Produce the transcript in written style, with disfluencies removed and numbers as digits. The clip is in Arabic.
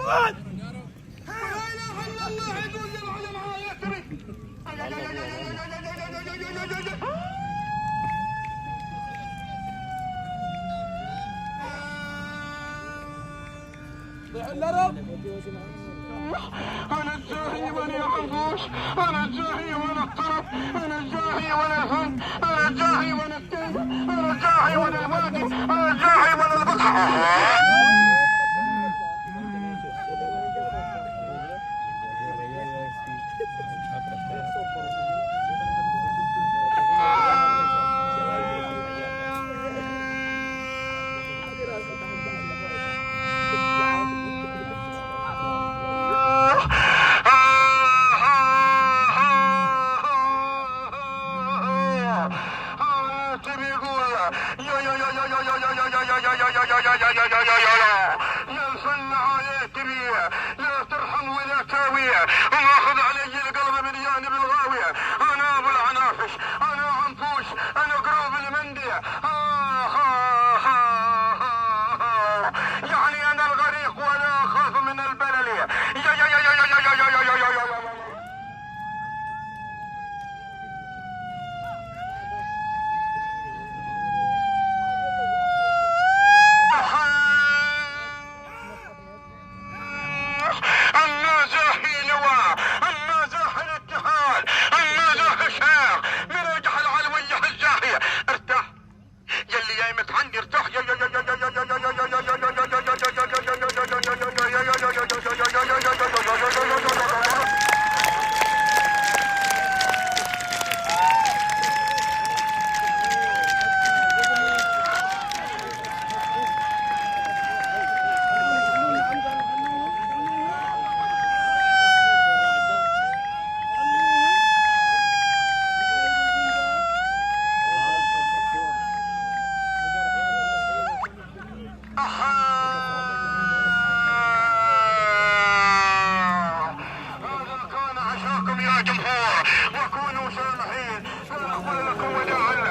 اخوان. لا اله الا الله يقول العلماء يا تري. انا الجاهي وانا العنقوش، انا الجاهي وانا الطرف، انا الجاهي وانا الهند، انا الجاهي وانا الكيد، انا الجاهي وانا الوادي، انا الجاهي وانا البقعه. يا الفنعة يا تبيه لا ترحم ولا تاويه وماخذ علي القلب من جانب الغاوية. انا ابو العنافش، انا عنفوش، انا قروب المندية. يعني انا الغريق ولا اخاف من البلل. يا جمهور وكونوا سامحين، سأقول لكم وداعا